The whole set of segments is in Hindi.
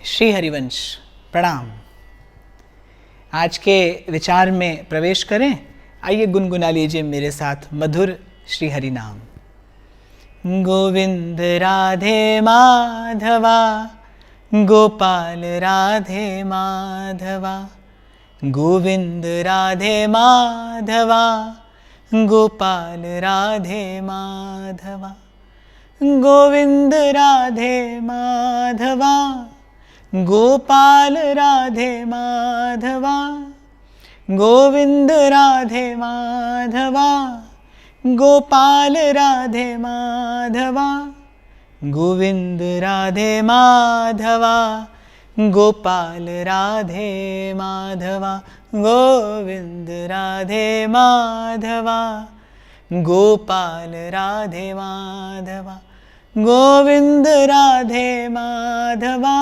श्री हरिवंश प्रणाम। आज के विचार में प्रवेश करें। आइए गुनगुना लीजिए मेरे साथ मधुर श्री हरि नाम। गोविंद राधे माधवा, गोपाल राधे माधवा, गोविंद राधे माधवा, गोपाल राधे माधवा, गोविंद राधे माधवा, गोपाल राधे माधवा, गोविंद राधे माधवा, गोपाल राधे माधवा, गोविंद राधे माधवा, गोपाल राधे माधवा, गोविंद राधे माधवा, गोपाल राधे माधवा, गोविंद राधे माधवा,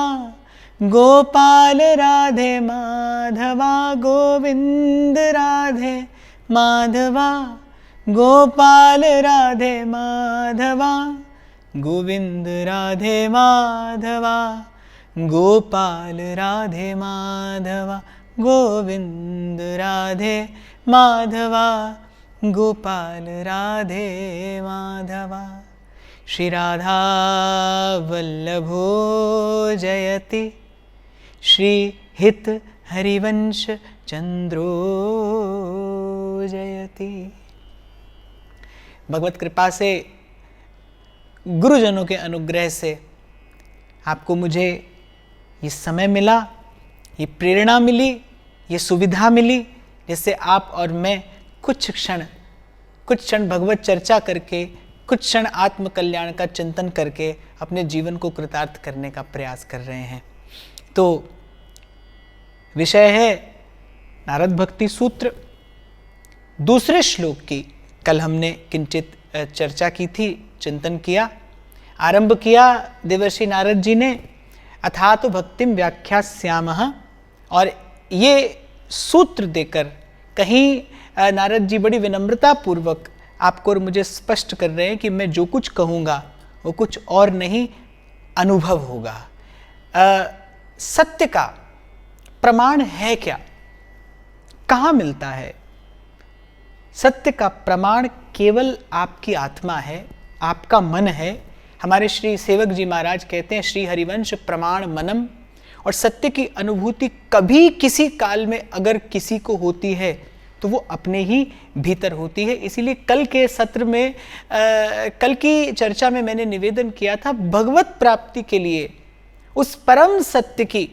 गोपाल राधे माधवा, गोविंद राधे माधवा, गोपाल राधे माधवा, गोविंद राधे माधवा, गोपाल राधे माधवा, गोविंद राधे माधवा, गोपाल राधे माधवा। श्री राधा वल्लभो जयति, श्री हित हरिवंश चंद्रो जयति। भगवत कृपा से, गुरुजनों के अनुग्रह से आपको मुझे ये समय मिला, ये प्रेरणा मिली, ये सुविधा मिली, जिससे आप और मैं कुछ क्षण भगवत चर्चा करके, कुछ क्षण आत्म कल्याण का चिंतन करके अपने जीवन को कृतार्थ करने का प्रयास कर रहे हैं। तो विषय है नारद भक्ति सूत्र, दूसरे श्लोक की कल हमने किंचित चर्चा की थी, चिंतन किया, आरंभ किया देवर्षि नारद जी ने अथातो भक्तिम व्याख्यास्यामः। और ये सूत्र देकर कहीं नारद जी बड़ी विनम्रता पूर्वक आपको और मुझे स्पष्ट कर रहे हैं कि मैं जो कुछ कहूँगा वो कुछ और नहीं, अनुभव होगा। सत्य का प्रमाण है क्या, कहाँ मिलता है? सत्य का प्रमाण केवल आपकी आत्मा है, आपका मन है। हमारे श्री सेवक जी महाराज कहते हैं श्री हरिवंश प्रमाण मनम। और सत्य की अनुभूति कभी किसी काल में अगर किसी को होती है तो वो अपने ही भीतर होती है। इसीलिए कल के सत्र में कल की चर्चा में मैंने निवेदन किया था, भगवत प्राप्ति के लिए, उस परम सत्य की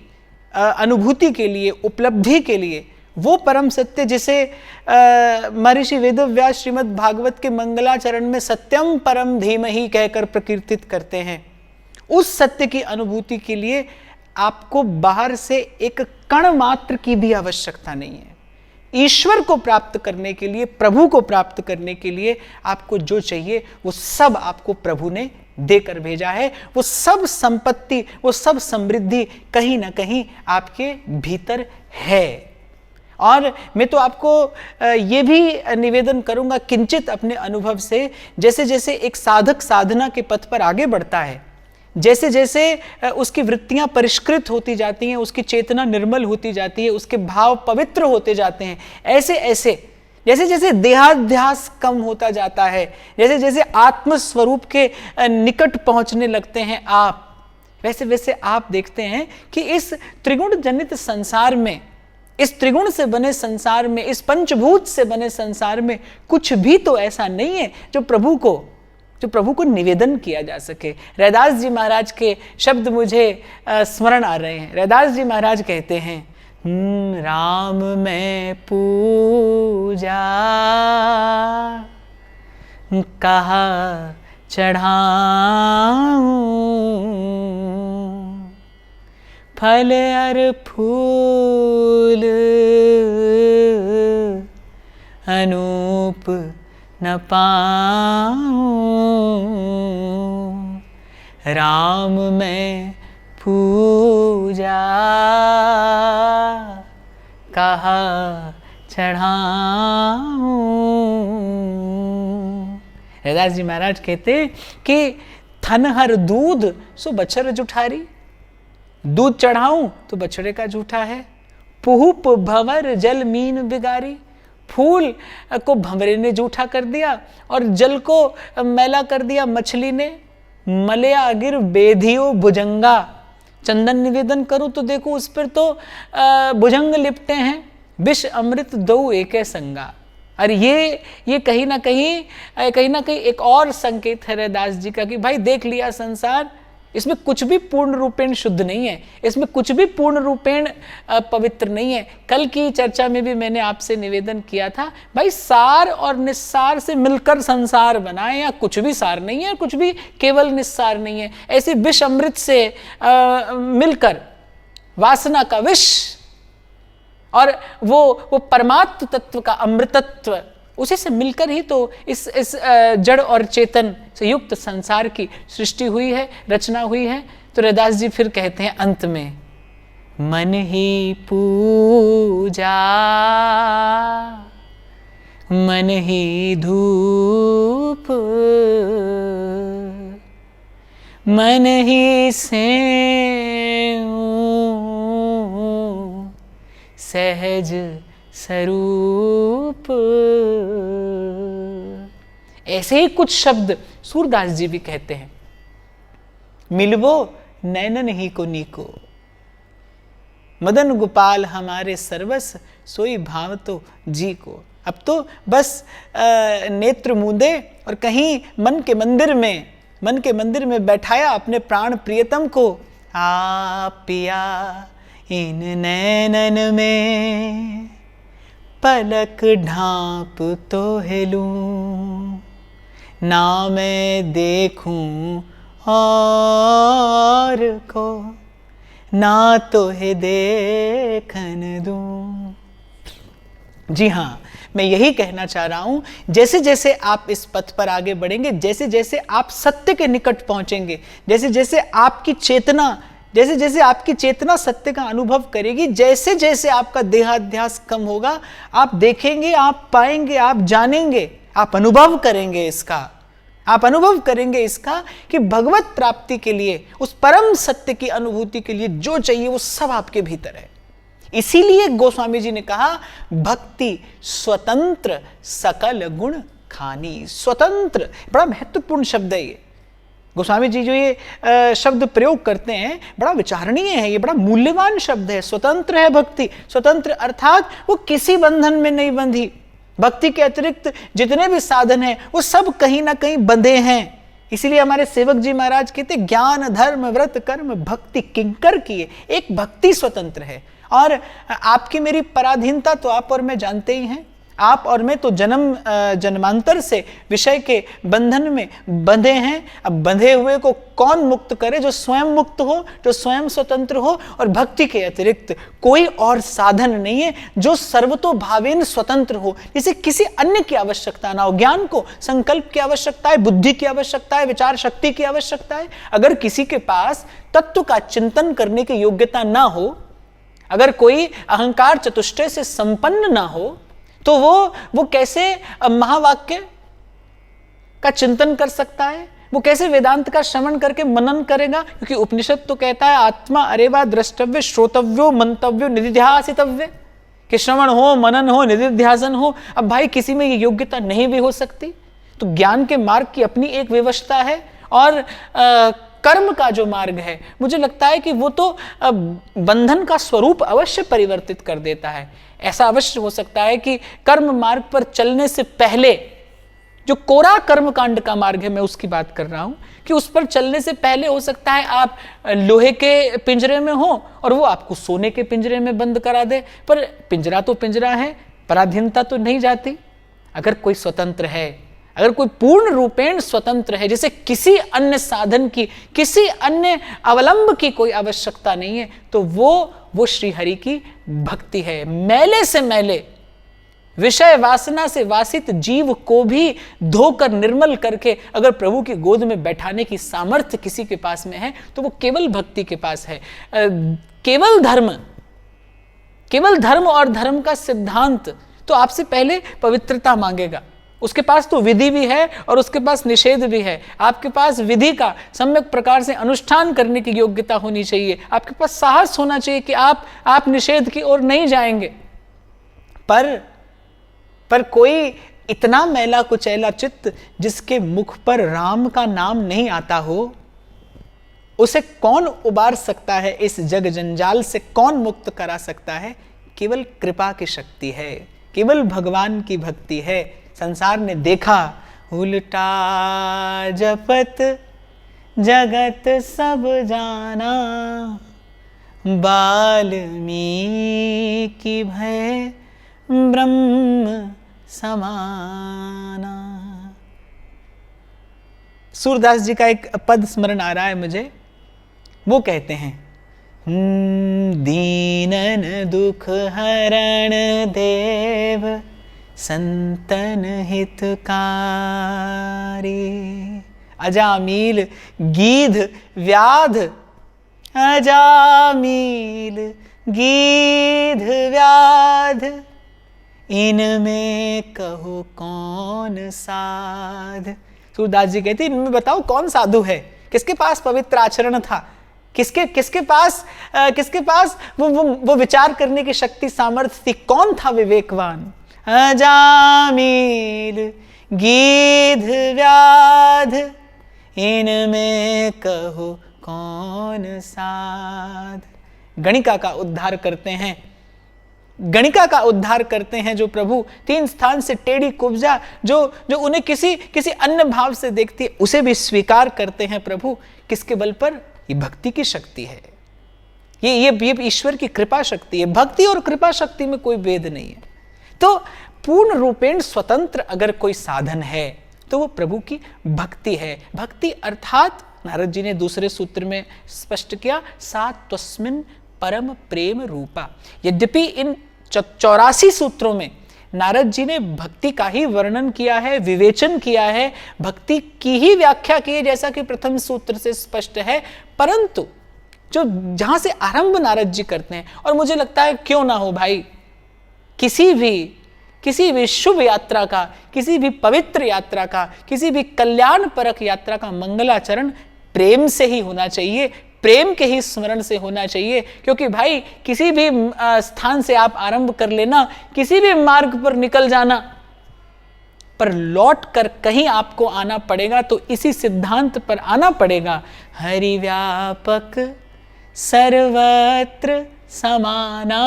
अनुभूति के लिए, उपलब्धि के लिए, वो परम सत्य जिसे महर्षि वेदव्यास श्रीमद् भागवत के मंगलाचरण में सत्यम परम धीमहि कहकर प्रकीर्तित करते हैं, उस सत्य की अनुभूति के लिए आपको बाहर से एक कण मात्र की भी आवश्यकता नहीं है। ईश्वर को प्राप्त करने के लिए, प्रभु को प्राप्त करने के लिए आपको जो चाहिए वो सब आपको प्रभु ने देकर भेजा है। वो सब संपत्ति, वो सब समृद्धि कहीं ना कहीं आपके भीतर है। और मैं तो आपको ये भी निवेदन करूंगा किंचित अपने अनुभव से, जैसे जैसे एक साधक साधना के पथ पर आगे बढ़ता है, जैसे जैसे उसकी वृत्तियां परिष्कृत होती जाती हैं, उसकी चेतना निर्मल होती जाती है, उसके भाव पवित्र होते जाते हैं, ऐसे ऐसे जैसे जैसे देहाध्यास कम होता जाता है, जैसे जैसे आत्म स्वरूप के निकट पहुंचने लगते हैं आप, वैसे वैसे आप देखते हैं कि इस त्रिगुण जनित संसार में, इस त्रिगुण से बने संसार में, इस पंचभूत से बने संसार में कुछ भी तो ऐसा नहीं है जो प्रभु को निवेदन किया जा सके। रैदास जी महाराज के शब्द मुझे स्मरण आ रहे हैं। रैदास जी महाराज कहते हैं, राम मैं पूजा कहा चढ़ाऊं, फल और फूल अनूप न पाऊं, राम मैं पूजा कहा चढ़ाऊं। रैदास जी महाराज कहते कि थन हर दूध सो बछर जुठारी, दूध चढ़ाऊं तो बछड़े का जूठा है। पुहुप भंवर जल मीन बिगारी, फूल को भंवरे ने जूठा कर दिया और जल को मैला कर दिया मछली ने। मलया अगिर बेधियो भुजंगा, चंदन निवेदन करूं तो देखो उस पर तो भुजंग लिपटे हैं। विष अमृत दो एके संगा। और ये कहीं ना कहीं एक और संकेत है रैदास जी का कि भाई देख लिया संसार, इसमें कुछ भी पूर्ण रूपेण शुद्ध नहीं है, इसमें कुछ भी पूर्ण रूपेण पवित्र नहीं है। कल की चर्चा में भी मैंने आपसे निवेदन किया था, भाई सार और निस्सार से मिलकर संसार बना है, या कुछ भी सार नहीं है, कुछ भी केवल निस्सार नहीं है। ऐसे विष अमृत से मिलकर वासना का विष और वो परमात्म तत्व का अमृतत्व, उसी से मिलकर ही तो इस जड़ और चेतन से युक्त संसार की सृष्टि हुई है, रचना हुई है। तो रैदास जी फिर कहते हैं अंत में, मन ही पूजा मन ही धूप, मन ही सेऊ सहज स्वरूप। ऐसे ही कुछ शब्द सूरदास जी भी कहते हैं। मिलवो नैनन ही को नीको, मदन गोपाल हमारे सर्वस, सोई भाव तो जी को। अब तो बस नेत्र मूंदे और कहीं मन के मंदिर में बैठाया अपने प्राण प्रियतम को। आ पिया इन नैनन में पलक ढांप तो हेलूं, ना मैं देखूं और को, ना तो है देखन दूं। जी हाँ, मैं यही कहना चाह रहा हूं, जैसे जैसे आप इस पथ पर आगे बढ़ेंगे, जैसे जैसे आप सत्य के निकट पहुंचेंगे, जैसे जैसे आपकी चेतना सत्य का अनुभव करेगी, जैसे जैसे आपका देहाध्यास कम होगा, आप देखेंगे, आप पाएंगे, आप जानेंगे, आप अनुभव करेंगे इसका कि भगवत प्राप्ति के लिए, उस परम सत्य की अनुभूति के लिए जो चाहिए वो सब आपके भीतर है। इसीलिए गोस्वामी जी ने कहा, भक्ति स्वतंत्र सकल गुण खानी। स्वतंत्र बड़ा महत्वपूर्ण शब्द है ये। गोस्वामी जी जो ये शब्द प्रयोग करते हैं बड़ा विचारणीय है, ये बड़ा मूल्यवान शब्द है। स्वतंत्र है भक्ति, स्वतंत्र अर्थात वो किसी बंधन में नहीं बंधी। भक्ति के अतिरिक्त जितने भी साधन हैं वो सब कहीं ना कहीं बंधे हैं। इसीलिए हमारे सेवक जी महाराज कहते, ज्ञान धर्म व्रत कर्म भक्ति किंकर किए। एक भक्ति स्वतंत्र है, और आपकी मेरी पराधीनता तो आप और मैं जानते ही हैं। आप और मैं तो जन्मांतर से विषय के बंधन में बंधे हैं। अब बंधे हुए को कौन मुक्त करे? जो स्वयं मुक्त हो, जो स्वयं स्वतंत्र हो। और भक्ति के अतिरिक्त कोई और साधन नहीं है जो सर्वतोभावेन स्वतंत्र हो, जिसे किसी अन्य की आवश्यकता ना हो। ज्ञान को संकल्प की आवश्यकता है, बुद्धि की आवश्यकता है, विचार शक्ति की आवश्यकता है। अगर किसी के पास तत्व का चिंतन करने की योग्यता ना हो, अगर कोई अहंकार चतुष्टय से संपन्न ना हो, तो वो कैसे महावाक्य का चिंतन कर सकता है? वो कैसे वेदांत का श्रवण करके मनन करेगा? क्योंकि उपनिषद तो कहता है आत्मा अरेवा द्रष्टव्य श्रोतव्यो मंतव्यो निधिध्यासितव्य, कि श्रवण हो, मनन हो, निधिध्यासन हो। अब भाई किसी में ये योग्यता नहीं भी हो सकती, तो ज्ञान के मार्ग की अपनी एक व्यवस्था है। और कर्म का जो मार्ग है, मुझे लगता है कि वो तो बंधन का स्वरूप अवश्य परिवर्तित कर देता है। ऐसा अवश्य हो सकता है कि कर्म मार्ग पर चलने से पहले, जो कोरा कर्म कांड का मार्ग है, मैं उसकी बात कर रहा हूं, कि उस पर चलने से पहले हो सकता है आप लोहे के पिंजरे में हो और वो आपको सोने के पिंजरे में बंद करा दे। पर पिंजरा तो पिंजरा है, पराधीनता तो नहीं जाती। अगर कोई स्वतंत्र है, अगर कोई पूर्ण रूपेण स्वतंत्र है, जैसे किसी अन्य साधन की, किसी अन्य अवलंब की कोई आवश्यकता नहीं है, तो वो श्री हरि की भक्ति है। मैले से मैले, विषय वासना से वासित जीव को भी धोकर निर्मल करके अगर प्रभु की गोद में बैठाने की सामर्थ्य किसी के पास में है, तो वो केवल भक्ति के पास है। केवल धर्म और धर्म का सिद्धांत तो आपसे पहले पवित्रता मांगेगा। उसके पास तो विधि भी है और उसके पास निषेध भी है। आपके पास विधि का सम्यक प्रकार से अनुष्ठान करने की योग्यता होनी चाहिए, आपके पास साहस होना चाहिए कि आप निषेध की ओर नहीं जाएंगे। पर कोई इतना मैला कुचैला चित्त जिसके मुख पर राम का नाम नहीं आता हो, उसे कौन उबार सकता है? इस जग जंजाल से कौन मुक्त करा सकता है? केवल कृपा की शक्ति है, केवल भगवान की भक्ति है। संसार ने देखा उल्टा जपत जगत सब जाना, वाल्मीकि भय ब्रह्म समाना। सूरदास जी का एक पद स्मरण आ रहा है मुझे। वो कहते हैं, दीनन दुख हरण देव संतन हितकारी, अजामिल गीध व्याध, अजामिल गीध व्याध, इनमें कहो कौन साध। सूरदास जी कहते हैं, इनमें बताओ कौन साधु है, किसके पास पवित्र आचरण था, किसके पास वो विचार करने की शक्ति सामर्थ्य थी, कौन था विवेकवान? अजामिल गीध व्याध, इनमें कहो कौन साध। गणिका का उद्धार करते हैं, गणिका का उद्धार करते हैं जो प्रभु 3 स्थान से टेढ़ी कुब्जा, जो उन्हें किसी अन्य भाव से देखती है, उसे भी स्वीकार करते हैं प्रभु। किसके बल पर? ये भक्ति की शक्ति है, ये ईश्वर की कृपा शक्ति है। भक्ति और कृपा शक्ति में कोई भेद नहीं है। तो पूर्ण रूपेण स्वतंत्र अगर कोई साधन है तो वो प्रभु की भक्ति है। भक्ति अर्थात नारद जी ने दूसरे सूत्र में स्पष्ट किया, सा त्वस्मिन् परम प्रेम रूपा। यद्यपि इन 84 सूत्रों में नारद जी ने भक्ति का ही वर्णन किया है, विवेचन किया है, भक्ति की ही व्याख्या की है, जैसा कि प्रथम सूत्र से स्पष्ट है, परंतु जो जहां से आरंभ नारद जी करते हैं, और मुझे लगता है क्यों ना हो भाई, किसी भी शुभ यात्रा का, किसी भी पवित्र यात्रा का, किसी भी कल्याण परक यात्रा का मंगलाचरण प्रेम से ही होना चाहिए, प्रेम के ही स्मरण से होना चाहिए। क्योंकि भाई किसी भी स्थान से आप आरंभ कर लेना, किसी भी मार्ग पर निकल जाना, पर लौट कर कहीं आपको आना पड़ेगा तो इसी सिद्धांत पर आना पड़ेगा, हरि व्यापक सर्वत्र समाना,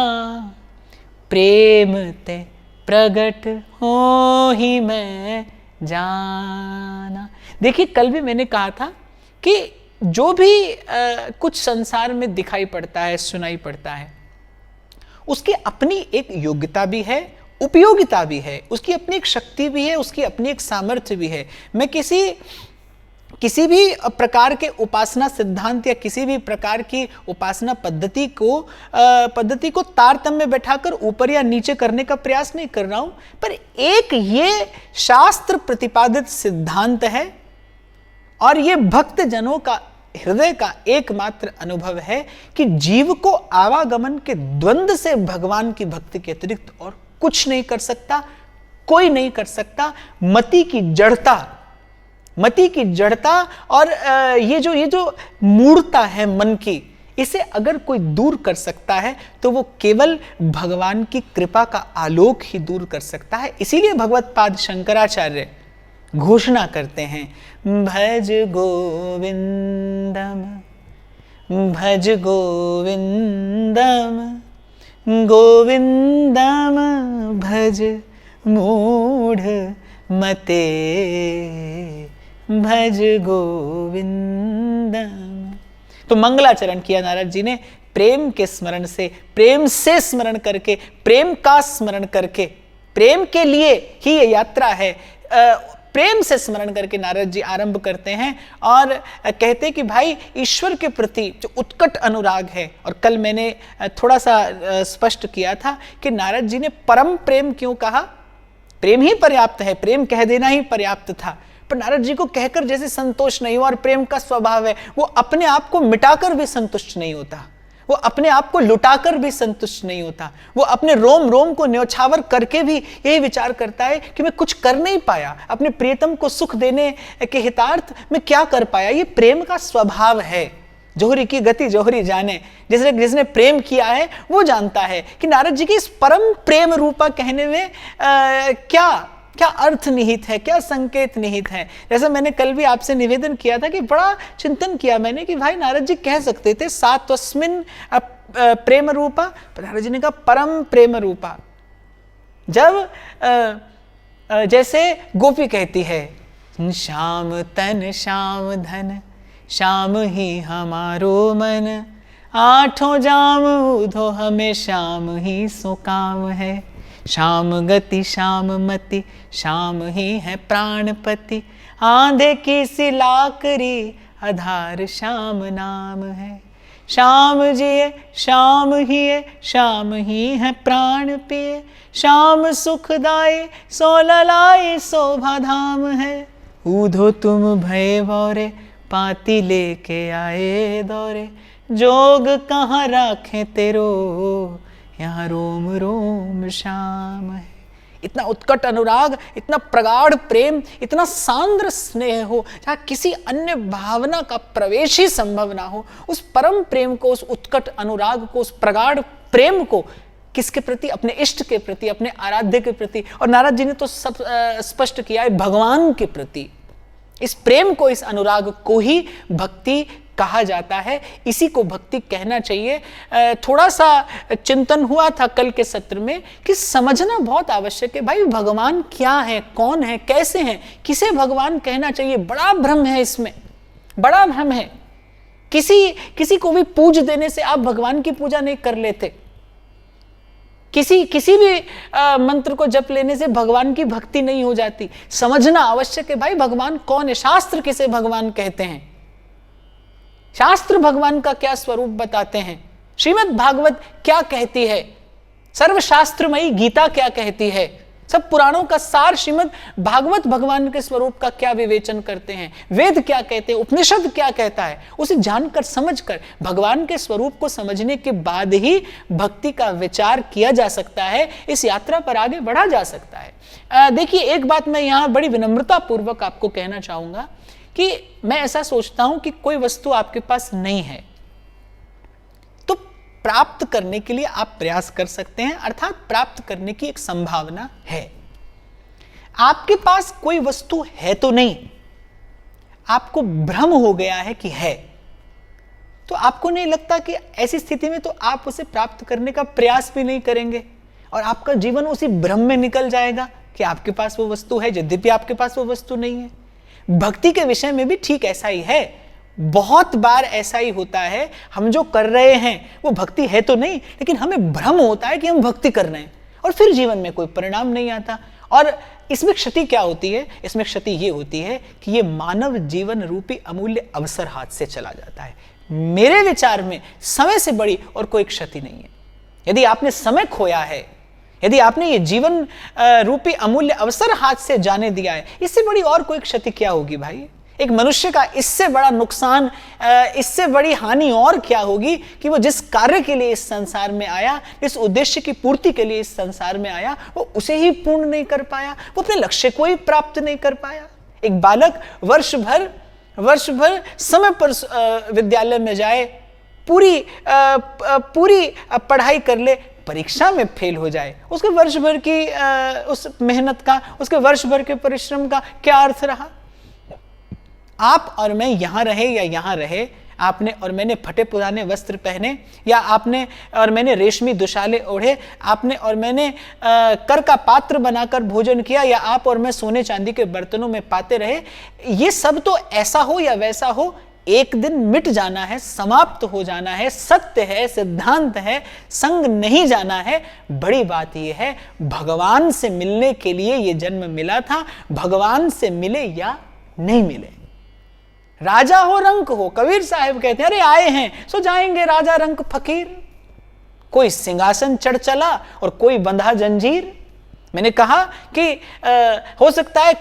प्रेम ते प्रगट हो ही मैं जाना। देखिए, कल भी मैंने कहा था कि जो भी कुछ संसार में दिखाई पड़ता है, सुनाई पड़ता है, उसकी अपनी एक योग्यता भी है, उपयोगिता भी है, उसकी अपनी एक शक्ति भी है, उसकी अपनी एक सामर्थ्य भी है। मैं किसी भी प्रकार के उपासना सिद्धांत या किसी भी प्रकार की उपासना पद्धति को तारतम्य में बैठाकर ऊपर या नीचे करने का प्रयास नहीं कर रहा हूं, पर एक ये शास्त्र प्रतिपादित सिद्धांत है और ये भक्त जनों का हृदय का एकमात्र अनुभव है कि जीव को आवागमन के द्वंद्व से भगवान की भक्ति के अतिरिक्त और कुछ नहीं कर सकता, कोई नहीं कर सकता। मति की जड़ता और ये जो मूढ़ता है मन की, इसे अगर कोई दूर कर सकता है तो वो केवल भगवान की कृपा का आलोक ही दूर कर सकता है। इसीलिए भगवत्पाद शंकराचार्य घोषणा करते हैं, भज गोविंदम भज गोविंदम गोविंदम भज मूढ़ मते भज गोविंदम। तो मंगलाचरण किया नारद जी ने प्रेम के स्मरण से, प्रेम से स्मरण करके, प्रेम का स्मरण करके, प्रेम के लिए ही ये यात्रा है। प्रेम से स्मरण करके नारद जी आरंभ करते हैं और कहते हैं कि भाई ईश्वर के प्रति जो उत्कट अनुराग है, और कल मैंने थोड़ा सा स्पष्ट किया था कि नारद जी ने परम प्रेम क्यों कहा। प्रेम ही पर्याप्त है, प्रेम कह देना ही पर्याप्त था, पर नारद जी को कहकर जैसे संतोष नहीं हुआ, और प्रेम का स्वभाव है वो अपने आप को मिटाकर भी संतुष्ट नहीं होता, वो अपने आप को लुटाकर भी संतुष्ट नहीं होता, वो अपने रोम रोम को न्यौछावर करके भी यही विचार करता है कि मैं कुछ कर नहीं पाया, अपने प्रियतम को सुख देने के हितार्थ में क्या कर पाया। ये प्रेम का स्वभाव है। जोहरी की गति जोहरी जाने, जिसने प्रेम किया है वो जानता है कि नारद जी की इस परम प्रेम रूपा कहने में क्या क्या अर्थ निहित है, क्या संकेत निहित है। जैसे मैंने कल भी आपसे निवेदन किया था कि बड़ा चिंतन किया मैंने कि भाई नारद जी कह सकते थे सात्वस्मिन प्रेम रूपा, नारद जी ने कहा परम प्रेम रूपा। जब जैसे गोपी कहती है श्याम तन श्याम धन श्याम ही हमारो मन, आठों जाम उधो हमें श्याम ही सो काम है। श्याम गति श्याम मति श्याम ही है प्राणपति, आंधे की सिलाकरी आधार श्याम नाम है। श्याम जिए श्याम ही है प्राण पिए, श्याम सुखदाई सो ललाई शोभा धाम है। ऊधो तुम भय भौरे पाती लेके आए दौरे, जोग कहाँ राखे तेरो यहाँ रोम रोम श्याम है। इतना उत्कट अनुराग, इतना प्रगाढ़ प्रेम, इतना सांद्र स्नेह हो जहाँ किसी अन्य भावना का प्रवेश ही संभव ना हो, उस परम प्रेम को, उस उत्कट अनुराग को, उस प्रगाढ़ प्रेम को किसके प्रति? अपने इष्ट के प्रति, अपने आराध्य के प्रति। और नारद जी ने तो सब स्पष्ट किया है, भगवान के प्रति। इस प्रेम को, इस अनुराग को ही भक्ति कहा जाता है। इसी को भक्ति कहना चाहिए। थोड़ा सा चिंतन हुआ था कल के सत्र में कि समझना बहुत आवश्यक है भाई भगवान क्या है, कौन है, कैसे हैं, किसे भगवान कहना चाहिए। बड़ा भ्रम है इसमें, बड़ा भ्रम है। किसी को भी पूज देने से आप भगवान की पूजा नहीं कर लेते। किसी भी मंत्र को जप लेने से भगवान की भक्ति नहीं हो जाती। समझना आवश्यक है भाई भगवान कौन है, शास्त्र किसे भगवान कहते हैं, शास्त्र भगवान का क्या स्वरूप बताते हैं, श्रीमद् भागवत क्या कहती है, सर्वशास्त्रमयी गीता क्या कहती है, सब पुराणों का सार श्रीमद् भागवत भगवान के स्वरूप का क्या विवेचन करते हैं, वेद क्या कहते हैं, उपनिषद क्या कहता है, उसे जानकर समझकर भगवान के स्वरूप को समझने के बाद ही भक्ति का विचार किया जा सकता है। इस यात्रा पर आगे बढ़ा जा सकता है। देखिए एक बात मैं यहां बड़ी विनम्रता पूर्वक आपको कहना चाहूंगा कि मैं ऐसा सोचता हूं कि कोई वस्तु आपके पास नहीं है तो प्राप्त करने के लिए आप प्रयास कर सकते हैं, अर्थात प्राप्त करने की एक संभावना है। आपके पास कोई वस्तु है तो नहीं, आपको भ्रम हो गया है कि है, तो आपको नहीं लगता कि ऐसी स्थिति में तो आप उसे प्राप्त करने का प्रयास भी नहीं करेंगे और आपका जीवन उसी भ्रम में निकल जाएगा कि आपके पास वो वस्तु है यद्यपि आपके पास वो वस्तु नहीं है। भक्ति के विषय में भी ठीक ऐसा ही है। बहुत बार ऐसा ही होता है, हम जो कर रहे हैं वो भक्ति है तो नहीं, लेकिन हमें भ्रम होता है कि हम भक्ति कर रहे हैं और फिर जीवन में कोई परिणाम नहीं आता। और इसमें क्षति क्या होती है? इसमें क्षति ये होती है कि ये मानव जीवन रूपी अमूल्य अवसर हाथ से चला जाता है। मेरे विचार में समय से बड़ी और कोई क्षति नहीं है। यदि आपने समय खोया है, यदि आपने ये जीवन रूपी अमूल्य अवसर हाथ से जाने दिया है, इससे बड़ी और कोई क्षति क्या होगी भाई? एक मनुष्य का इससे बड़ा नुकसान, इससे बड़ी हानि और क्या होगी कि वो जिस कार्य के लिए इस संसार में आया, जिस उद्देश्य की पूर्ति के लिए इस संसार में आया, वो उसे ही पूर्ण नहीं कर पाया, वो अपने लक्ष्य को ही प्राप्त नहीं कर पाया। एक बालक वर्ष भर समय पर विद्यालय में जाए, पूरी पढ़ाई कर ले, परीक्षा में फेल हो जाए, उसके वर्ष भर की उस मेहनत का, उसके वर्ष भर के परिश्रम का क्या अर्थ रहा? आप और मैं यहाँ रहे या यहाँ रहे, आपने और मैंने फटे पुराने वस्त्र पहने या आपने और मैंने रेशमी दुशाले ओढ़े, आपने और मैंने कर का पात्र बनाकर भोजन किया या आप और मैं सोने चांदी के बर्तनों में पाते रहे, ये सब तो ऐसा हो या वैसा हो एक दिन मिट जाना है, समाप्त हो जाना है, सत्य है, सिद्धांत है, संग नहीं जाना है। बड़ी बात यह है भगवान से मिलने के लिए ये जन्म मिला था, भगवान से मिले या नहीं मिले। राजा हो रंक हो, कबीर साहब कहते हैं अरे आए हैं सो जाएंगे राजा रंक फकीर। कोई सिंहासन चढ़ चला और कोई बंधा जंजीर। मैंने कहा कि हो सकता है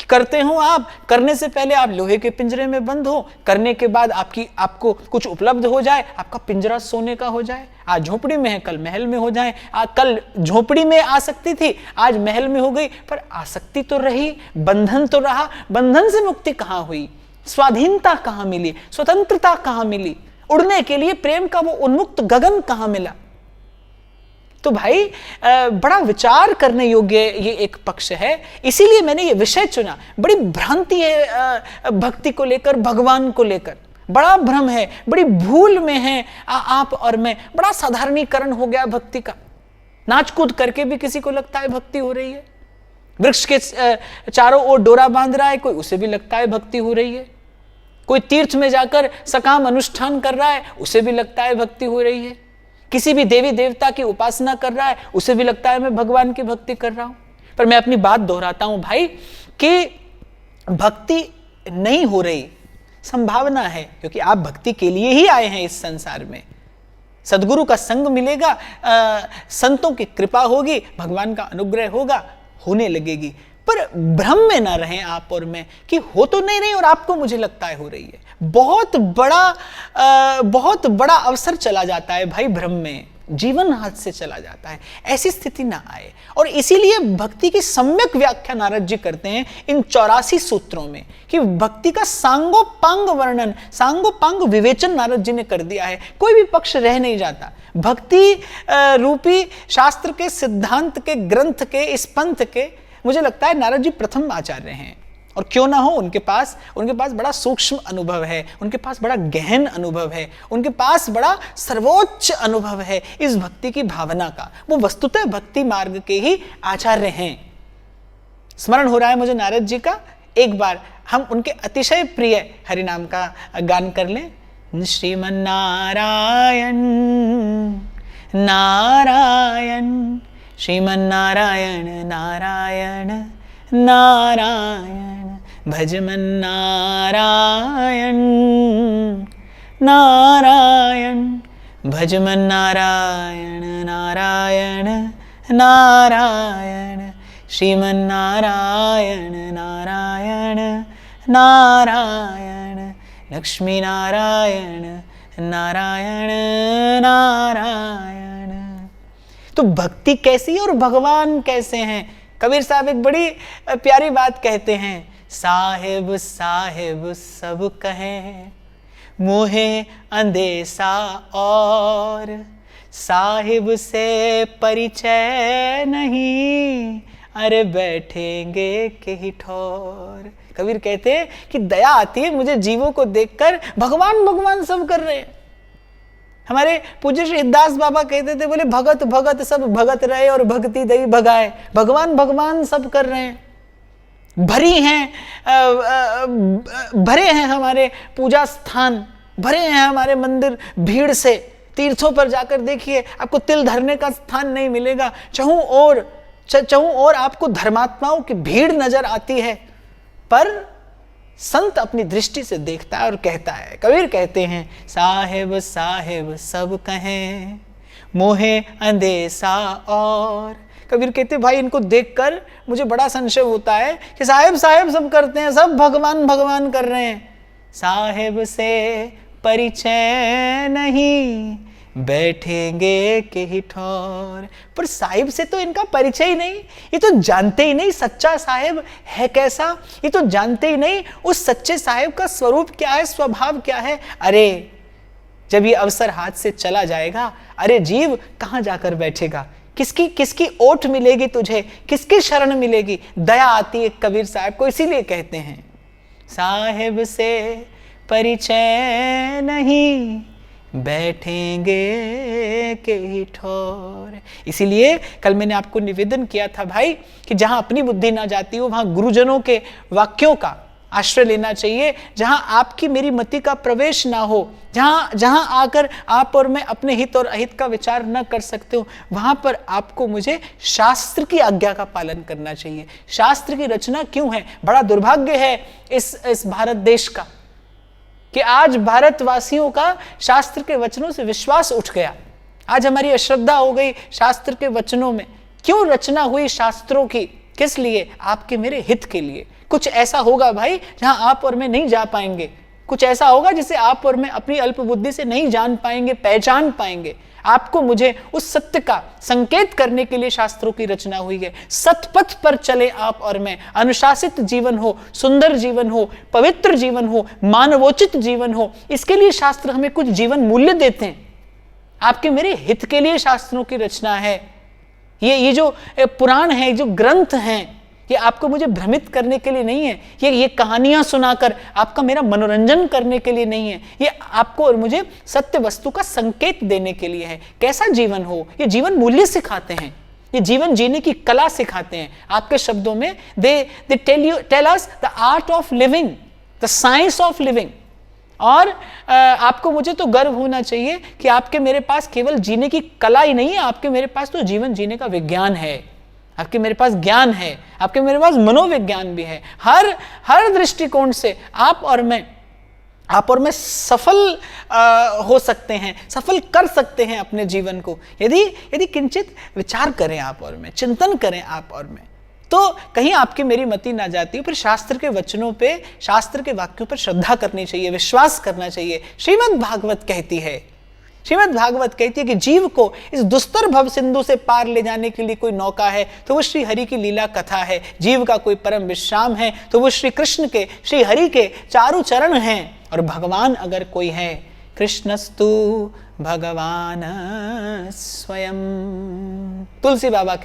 करते हो आप, करने से पहले आप लोहे के पिंजरे में बंद हो, करने के बाद आपको कुछ उपलब्ध हो जाए, आपका पिंजरा सोने का हो जाए। आज झोपड़ी में है, कल महल में हो जाए। कल झोपड़ी में आसक्ति थी, आज महल में हो गई, पर आसक्ति तो रही, बंधन तो रहा। बंधन से मुक्ति कहां हुई, स्वाधीनता कहां मिली, स्वतंत्रता कहां मिली, उड़ने के लिए प्रेम का वो उन्मुक्त गगन कहां मिला। तो भाई बड़ा विचार करने योग्य ये एक पक्ष है, इसीलिए मैंने ये विषय चुना। बड़ी भ्रांति है भक्ति को लेकर, भगवान को लेकर, बड़ा भ्रम है, बड़ी भूल में है आप और मैं। बड़ा साधारणीकरण हो गया भक्ति का। नाच कूद करके भी किसी को लगता है भक्ति हो रही है, वृक्ष के चारों ओर डोरा बांध रहा है कोई, उसे भी लगता है भक्ति हो रही है। कोई तीर्थ में जाकर सकाम अनुष्ठान कर रहा है, उसे भी लगता है भक्ति हो रही है। किसी भी देवी देवता की उपासना कर रहा है, उसे भी लगता है मैं भगवान की भक्ति कर रहा हूं। पर मैं अपनी बात दोहराता हूं भाई कि भक्ति नहीं हो रही, संभावना है, क्योंकि आप भक्ति के लिए ही आए हैं इस संसार में। सदगुरु का संग मिलेगा, संतों की कृपा होगी, भगवान का अनुग्रह होगा, होने लगेगी। पर भ्रम में ना रहें आप और मैं कि हो तो नहीं रही और आपको मुझे लगता है हो रही है। बहुत बड़ा अवसर चला जाता है भाई भ्रम में, जीवन हाथ से चला जाता है। ऐसी स्थिति ना आए, और इसीलिए भक्ति की सम्यक व्याख्या नारद जी करते हैं इन 84 सूत्रों में कि भक्ति का सांगोपांग वर्णन, सांगोपांग विवेचन नारद जी ने कर दिया है। कोई भी पक्ष रह नहीं जाता। भक्ति रूपी शास्त्र के, सिद्धांत के, ग्रंथ के, इस पंथ के मुझे लगता है नारद जी प्रथम आचार्य हैं। और क्यों ना हो, उनके पास बड़ा सूक्ष्म अनुभव है, उनके पास बड़ा गहन अनुभव है, उनके पास बड़ा सर्वोच्च अनुभव है इस भक्ति की भावना का। वो वस्तुतः भक्ति मार्ग के ही आचार्य हैं। स्मरण हो रहा है मुझे नारद जी का, एक बार हम उनके अतिशय प्रिय हरिनाम का गान कर लें। श्रीमन नारायण नारायण, श्रीमन नारायण नारायण नारायण, भजमन नारायण नारायण, भजमन नारायण नारायण नारायण, श्रीमन नारायण नारायण नारायण, लक्ष्मी नारायण नारायण नारायण। तो भक्ति कैसी और भगवान कैसे हैं? कबीर साहब एक बड़ी प्यारी बात कहते हैं, साहिब साहिब सब कहें मोहे अंदेशा और, साहिब से परिचय नहीं अरे बैठेंगे के ही ठौर। कबीर कहते हैं कि दया आती है मुझे जीवों को देखकर, भगवान भगवान सब कर रहे हैं। हमारे पूज्य श्री हिरदास बाबा कहते थे, बोले भगत भगत सब भगत रहे और भक्ति दई भगाए। भगवान भगवान सब कर रहे हैं, भरे हैं हमारे पूजा स्थान, भरे हैं हमारे मंदिर भीड़ से। तीर्थों पर जाकर देखिए, आपको तिल धरने का स्थान नहीं मिलेगा। चहुं ओर आपको धर्मात्माओं की भीड़ नजर आती है, पर संत अपनी दृष्टि से देखता है और कहता है। कबीर कहते हैं, साहिब साहिब सब कहें मोहे अंदेशा और। कबीर कहते भाई इनको देखकर मुझे बड़ा संशय होता है कि साहिब साहिब सब करते हैं, सब भगवान भगवान कर रहे हैं, साहिब से परिचय नहीं बैठेंगे के ही ठौर। पर साहिब से तो इनका परिचय ही नहीं, ये तो जानते ही नहीं सच्चा साहिब है कैसा, ये तो जानते ही नहीं उस सच्चे साहिब का स्वरूप क्या है, स्वभाव क्या है। अरे जब ये अवसर हाथ से चला जाएगा, अरे जीव कहां जाकर बैठेगा, किसकी ओट मिलेगी तुझे, किसकी शरण मिलेगी। दया आती है कबीर साहब को, इसीलिए कहते हैं साहिब से परिचय नहीं बैठेंगे के ही ठौर। इसीलिए कल मैंने आपको निवेदन किया था भाई कि जहां अपनी बुद्धि ना जाती हो, वहां गुरुजनों के वाक्यों का आश्रय लेना चाहिए। जहां आपकी मेरी मति का प्रवेश ना हो, जहां आकर आप और मैं अपने हित और अहित का विचार न कर सकते हो, वहां पर आपको मुझे शास्त्र की आज्ञा का पालन करना चाहिए। शास्त्र की रचना क्यों है? बड़ा दुर्भाग्य है इस भारत देश का कि आज भारतवासियों का शास्त्र के वचनों से विश्वास उठ गया। आज हमारी अश्रद्धा हो गई शास्त्र के वचनों में। क्यों रचना हुई शास्त्रों की? किस लिए? आपके मेरे हित के लिए। कुछ ऐसा होगा भाई जहां आप और मैं नहीं जा पाएंगे, कुछ ऐसा होगा जिसे आप और मैं अपनी अल्प बुद्धि से नहीं जान पाएंगे, पहचान पाएंगे। आपको मुझे उस सत्य का संकेत करने के लिए शास्त्रों की रचना हुई है। सतपथ पर चले आप और मैं, अनुशासित जीवन हो, सुंदर जीवन हो, पवित्र जीवन हो, मानवोचित जीवन हो, इसके लिए शास्त्र हमें कुछ जीवन मूल्य देते हैं। आपके मेरे हित के लिए शास्त्रों की रचना है। ये जो पुराण है, जो ग्रंथ हैं, ये आपको मुझे भ्रमित करने के लिए नहीं है, ये कहानियां सुनाकर आपका मेरा मनोरंजन करने के लिए नहीं है, ये आपको और मुझे सत्य वस्तु का संकेत देने के लिए है। कैसा जीवन हो, ये जीवन मूल्य सिखाते हैं, ये जीवन जीने की कला सिखाते हैं। आपके शब्दों में they tell us the art of living, the science of living. और आपको मुझे तो गर्व होना चाहिए कि आपके मेरे पास केवल जीने की कला ही नहीं है, आपके मेरे पास तो जीवन जीने का विज्ञान है, आपके मेरे पास ज्ञान है, आपके मेरे पास मनोविज्ञान भी है। हर दृष्टिकोण से आप और मैं सफल हो सकते हैं, सफल कर सकते हैं अपने जीवन को, यदि किंचित विचार करें आप और मैं, चिंतन करें आप और मैं। तो कहीं आपकी मेरी मति ना जाती हो, फिर शास्त्र के वचनों पे, शास्त्र के वाक्यों पर श्रद्धा करनी चाहिए, विश्वास करना चाहिए। श्रीमद् भागवत कहती है कि जीव को इस दुस्तर भव सिंधु से पार ले जाने के लिए कोई नौका है तो वो श्री हरि की लीला कथा है। जीव का कोई परम विश्राम है तो वो श्री कृष्ण के, श्री हरि के चारु चरण हैं। और भगवान अगर कोई है, कृष्णस्तु भगवान स्वयं। तुलसी बाबा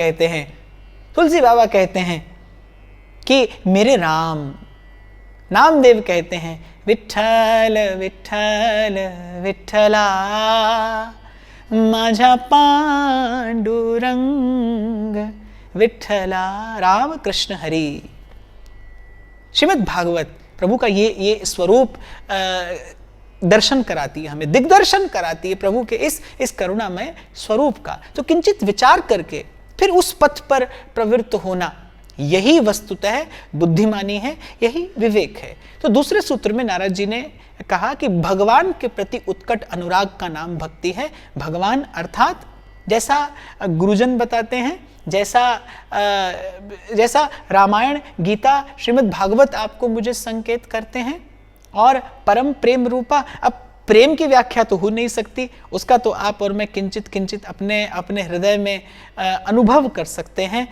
कहते हैं कि मेरे राम, नामदेव कहते हैं विठ्ठल विठ्ठल विठ्ठला माझा पांडुरंग विठ्ठला। राम कृष्ण हरि। श्रीमद् भागवत प्रभु का ये स्वरूप दर्शन कराती है, हमें दिग्दर्शन कराती है प्रभु के इस करुणामय स्वरूप का। तो किंचित विचार करके फिर उस पथ पर प्रवृत्त होना, यही वस्तुतः बुद्धिमानी है, यही विवेक है। तो दूसरे सूत्र में नारद जी ने कहा कि भगवान के प्रति उत्कट अनुराग का नाम भक्ति है। भगवान अर्थात जैसा गुरुजन बताते हैं, जैसा रामायण, गीता, श्रीमद् भागवत आपको मुझे संकेत करते हैं, और परम प्रेम रूपा। अब प्रेम की व्याख्या तो हो नहीं सकती, उसका तो आप और मैं किंचित अपने हृदय में अनुभव कर सकते हैं।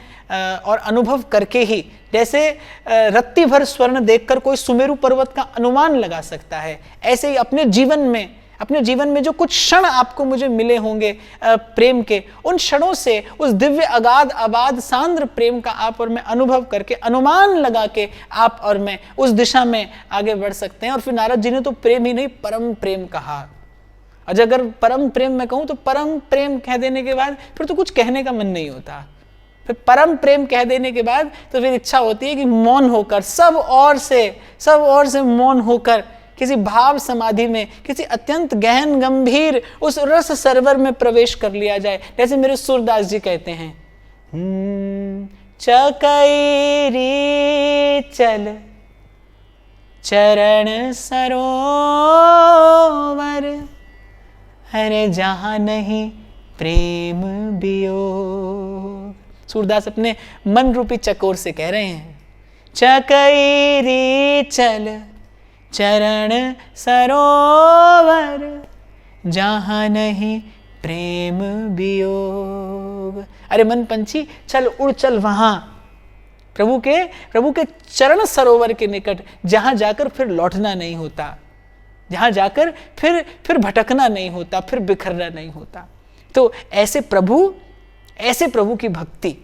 और अनुभव करके ही, जैसे रत्ती भर स्वर्ण देखकर कोई सुमेरु पर्वत का अनुमान लगा सकता है, ऐसे ही अपने जीवन में जो कुछ क्षण आपको मुझे मिले होंगे प्रेम के, उन क्षणों से उस दिव्य अगाध अबाध सांद्र प्रेम का आप और मैं अनुभव करके, अनुमान लगा के आप और मैं उस दिशा में आगे बढ़ सकते हैं। और फिर नारद जी ने तो प्रेम ही नहीं, परम प्रेम कहा। और अगर परम प्रेम मैं कहूं तो परम प्रेम कह देने के बाद फिर तो कुछ कहने का मन नहीं होता। फिर परम प्रेम कह देने के बाद तो फिर इच्छा होती है कि मौन होकर, सब ओर से मौन होकर किसी भाव समाधि में, किसी अत्यंत गहन गंभीर उस रस सरोवर में प्रवेश कर लिया जाए। जैसे मेरे सूरदास जी कहते हैं, चकैरी चल चरण सरोवर, अरे जहां नहीं प्रेम वियोग। सूरदास अपने मन रूपी चकोर से कह रहे हैं, चकैरी चल चरण सरोवर, जहां नहीं प्रेम वियोग। अरे मन पंछी चल उड़ चल वहां, प्रभु के चरण सरोवर के निकट, जहां जाकर फिर लौटना नहीं होता, जहां जाकर फिर भटकना नहीं होता, फिर बिखरना नहीं होता। तो ऐसे प्रभु की भक्ति,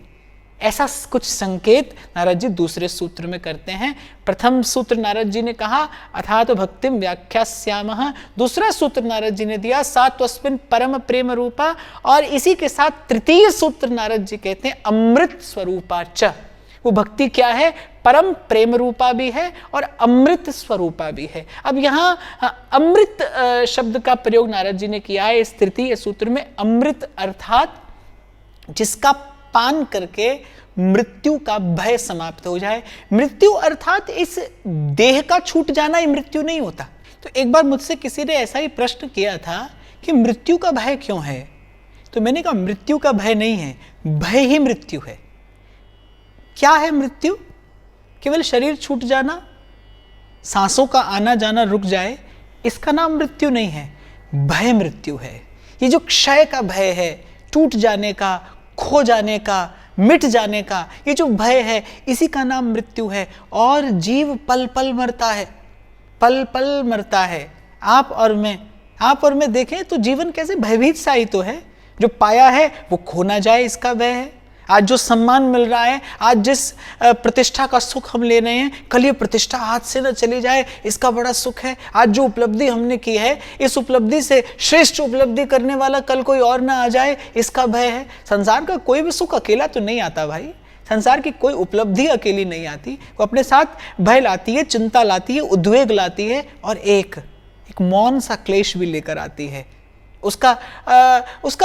ऐसा कुछ संकेत नारद जी दूसरे सूत्र में करते हैं। प्रथम सूत्र नारद जी ने कहा अथातो भक्तिम व्याख्यास्यामः, दूसरा सूत्र नारद जी ने दिया सात्वस्मिन् परम प्रेम रूपा, और इसी के साथ तृतीय सूत्र नारद जी कहते हैं अमृत स्वरूपा च। वो भक्ति क्या है? परम प्रेम रूपा भी है और अमृत स्वरूपा भी है। अब यहाँ अमृत शब्द का प्रयोग नारद जी ने किया है इस तृतीय सूत्र में। अमृत अर्थात जिसका पान करके मृत्यु का भय समाप्त हो जाए। मृत्यु अर्थात इस देह का छूट जाना ही मृत्यु नहीं होता। तो एक बार मुझसे किसी ने ऐसा ही प्रश्न किया था कि मृत्यु का भय क्यों है? तो मैंने कहा मृत्यु का भय नहीं है, भय ही मृत्यु है। क्या है मृत्यु? केवल शरीर छूट जाना, सांसों का आना जाना रुक जाए, इसका नाम मृत्यु नहीं है, भय मृत्यु है। ये जो क्षय का भय है, टूट जाने का, खो जाने का, मिट जाने का, ये जो भय है, इसी का नाम मृत्यु है। और जीव पल पल मरता है, पल पल मरता है। आप और मैं देखें तो जीवन कैसे भयभीत सा ही तो है। जो पाया है वो खो ना जाए, इसका भय है। आज जो सम्मान मिल रहा है, आज जिस प्रतिष्ठा का सुख हम ले रहे हैं, कल ये प्रतिष्ठा हाथ से न चली जाए, इसका बड़ा सुख है। आज जो उपलब्धि हमने की है, इस उपलब्धि से श्रेष्ठ उपलब्धि करने वाला कल कोई और ना आ जाए, इसका भय है। संसार का कोई भी सुख अकेला तो नहीं आता भाई, संसार की कोई उपलब्धि अकेली नहीं आती, वो अपने साथ भय लाती है, चिंता लाती है, उद्वेग लाती है, और एक मौन सा क्लेश भी लेकर आती है। उसका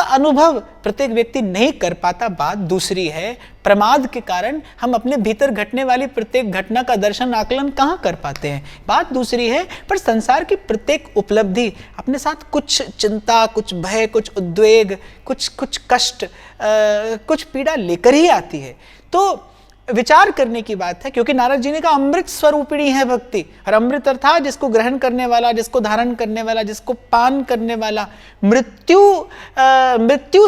अनुभव प्रत्येक व्यक्ति नहीं कर पाता। बात दूसरी है, प्रमाद के कारण हम अपने भीतर घटने वाली प्रत्येक घटना का दर्शन आकलन कहाँ कर पाते हैं। बात दूसरी है, पर संसार की प्रत्येक उपलब्धि अपने साथ कुछ चिंता, कुछ भय, कुछ उद्वेग, कुछ कष्ट, कुछ पीड़ा लेकर ही आती है। तो विचार करने की बात है, क्योंकि नारद जी ने कहा अमृत स्वरूपिणी है भक्ति। और अमृत अर्थात जिसको ग्रहण करने वाला, जिसको धारण करने वाला, जिसको पान करने वाला मृत्यु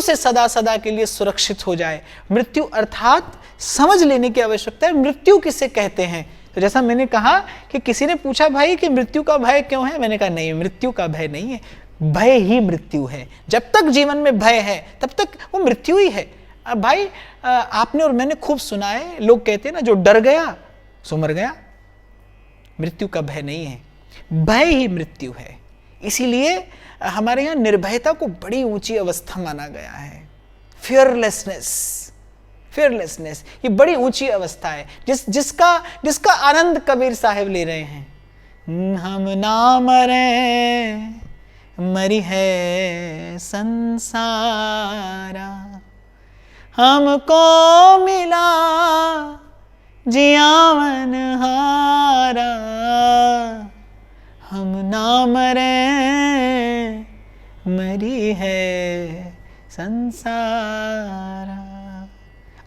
से सदा सदा के लिए सुरक्षित हो जाए। मृत्यु अर्थात समझ लेने की आवश्यकता है, मृत्यु किसे कहते हैं। तो जैसा मैंने कहा कि किसी ने पूछा भाई कि मृत्यु का भय क्यों है, मैंने कहा नहीं, मृत्यु का भय नहीं है, भय ही मृत्यु है। जब तक जीवन में भय है तब तक वो मृत्यु ही है। भाई आपने और मैंने खूब सुना है, लोग कहते हैं ना, जो डर गया सो मर गया। मृत्यु का भय नहीं है, भय ही मृत्यु है। इसीलिए हमारे यहाँ निर्भयता को बड़ी ऊंची अवस्था माना गया है। फियरलेसनेस ये बड़ी ऊंची अवस्था है, जिसका आनंद कबीर साहब ले रहे हैं। हम ना मरे, मरी है संसारा, हमको मिला जियावन हारा, हम ना मरे, मरी है संसारा।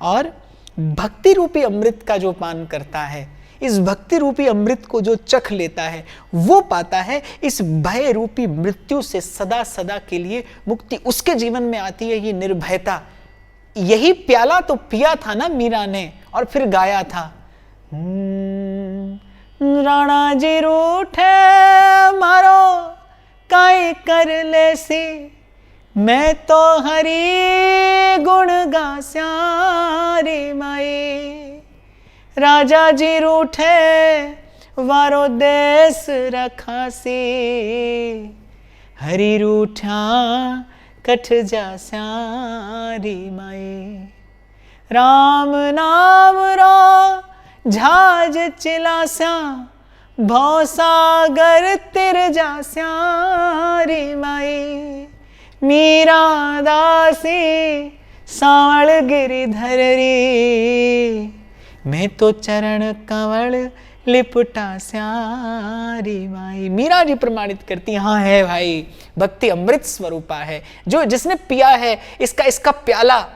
और भक्ति रूपी अमृत का जो पान करता है, इस भक्ति रूपी अमृत को जो चख लेता है, वो पाता है इस भय रूपी मृत्यु से सदा सदा के लिए मुक्ति। उसके जीवन में आती है ये निर्भयता। यही प्याला तो पिया था ना मीरा ने, और फिर गाया था, राणा जी रूठे मारो काई कर ले सी, मैं तो हरी गुण गास्या रे माई। राजा जी रूठे वारो देश रखासी, हरी रूठा कठ जा स्यारी माई। राम नाम रो झाज चिलास्या, भव सागर तिर जा स्यारी माई। मीरा दासी सांवल गिरिधर री, मैं तो चरण कंवल लिपटा स्यारी माई। मीरा जी प्रमाणित करती, हाँ है भाई, भक्ति अमृत स्वरूपा है। जो जिसने पिया है इसका प्याला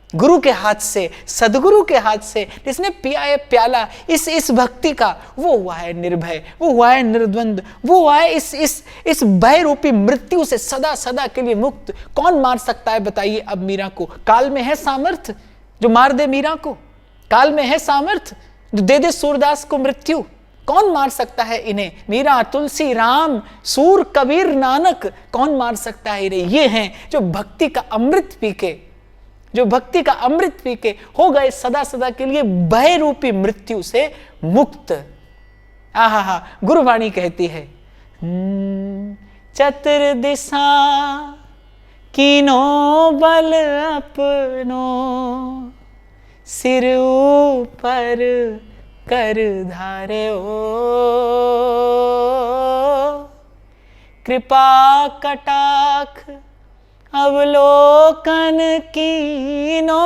गुरु के हाथ से, सदगुरु के हाथ से जिसने पिया है प्याला इस भक्ति का, वो हुआ है निर्भय, वो हुआ है निर्द्वंद, वो हुआ है इस भय रूपी मृत्यु से सदा सदा के लिए मुक्त। कौन मार सकता है बताइए अब मीरा को? काल में है सामर्थ्य जो मार दे मीरा को? काल में है सामर्थ्य जो दे सूरदास को मृत्यु? कौन मार सकता है इन्हें? मीरा, तुलसी, राम, सूर, कबीर, नानक, कौन मार सकता है इन्हें? ये हैं जो भक्ति का अमृत पी के, हो गए सदा सदा के लिए भय रूपी मृत्यु से मुक्त। आहा, गुरुवाणी कहती है, चतुर दिशा कीनो बल अपनो, सिर ऊपर कर धारे ओ, कृपा कटाक्ष अवलोकन कीनो,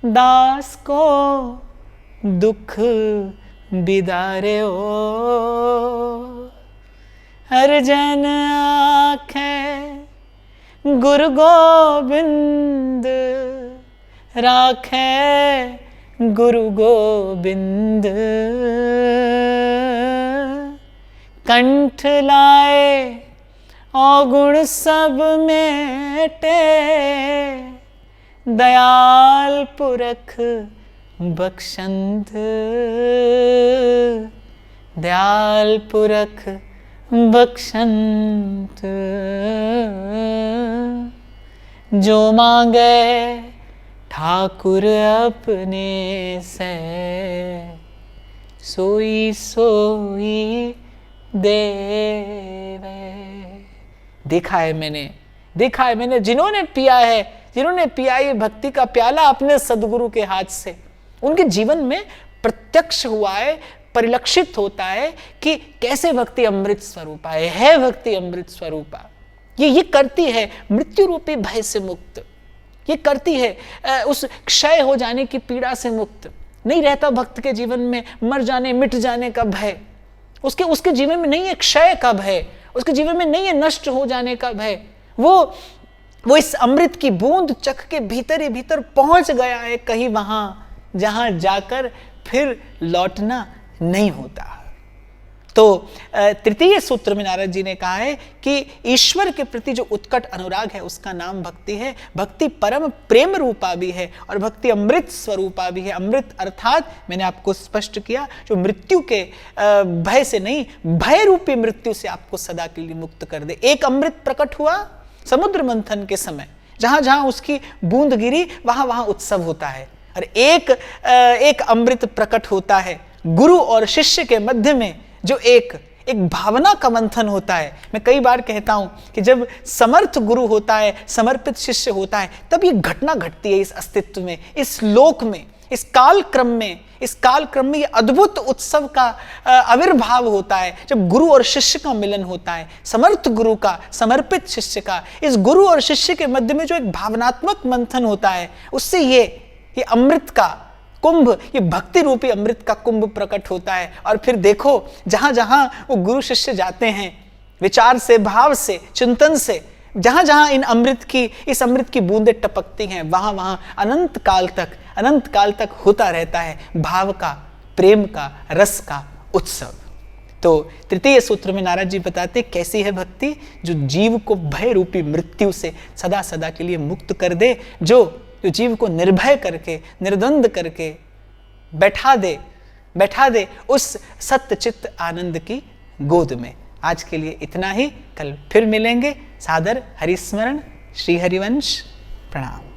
दास को दुख बिदारे ओ। हर जन आखे गुरु गोबिंद, राखें गुरु गोबिंद। कंठ लाए अवगुण सब मेटे, दयाल पुरख बख्शंद। दयाल पुरख बख्शंद। जो मांगे ठाकुर अपने से, सोई सोई देवे। देखा है मैंने जिन्होंने पिया ये भक्ति का प्याला अपने सदगुरु के हाथ से, उनके जीवन में प्रत्यक्ष हुआ है, परिलक्षित होता है कि कैसे भक्ति अमृत स्वरूपा है भक्ति अमृत स्वरूपा। ये करती है मृत्यु रूपी भय से मुक्त, ये करती है उस क्षय हो जाने की पीड़ा से मुक्त। नहीं रहता भक्त के जीवन में मर जाने मिट जाने का भय, उसके जीवन में नहीं है क्षय का भय, उसके जीवन में नहीं है नष्ट हो जाने का भय। वो इस अमृत की बूंद चख के भीतर ही भीतर पहुंच गया है कहीं वहां जहां जाकर फिर लौटना नहीं होता। तो तृतीय सूत्र में नारद जी ने कहा है कि ईश्वर के प्रति जो उत्कट अनुराग है उसका नाम भक्ति है। भक्ति परम प्रेम रूपा भी है और भक्ति अमृत स्वरूपा भी है। अमृत अर्थात मैंने आपको स्पष्ट किया, जो मृत्यु के भय से नहीं, भय रूपी मृत्यु से आपको सदा के लिए मुक्त कर दे। एक अमृत प्रकट हुआ समुद्र मंथन के समय, जहां जहां उसकी बूंद गिरी वहां वहां उत्सव होता है। और एक अमृत प्रकट होता है गुरु और शिष्य के मध्य में, जो एक भावना का मंथन होता है। मैं कई बार कहता हूं कि जब समर्थ गुरु होता है, समर्पित शिष्य होता है, तब ये घटना घटती है इस अस्तित्व में, इस लोक में, इस कालक्रम में ये अद्भुत उत्सव का आविर्भाव होता है जब गुरु और शिष्य का मिलन होता है। समर्थ गुरु का, समर्पित शिष्य का, इस गुरु और शिष्य के मध्य में जो एक भावनात्मक मंथन होता है, उससे ये अमृत का कुंभ, ये भक्ति रूपी अमृत का कुंभ प्रकट होता है। और फिर देखो जहां जहां वो गुरु शिष्य जाते हैं, विचार से, भाव से, चिंतन से, जहां जहां इस अमृत की बूंदें टपकती हैं, वहां वहां अनंत काल तक होता रहता है भाव का, प्रेम का, रस का उत्सव। तो तृतीय सूत्र में नारद जी बताते कैसी है भक्ति, जो जीव को भय रूपी मृत्यु से सदा सदा के लिए मुक्त कर दे, जो जीव को निर्भय करके, निर्द्वंद करके बैठा दे उस सत्य चित्त आनंद की गोद में। आज के लिए इतना ही, कल फिर मिलेंगे। सादर हरिस्मरण, श्री हरिवंश, प्रणाम।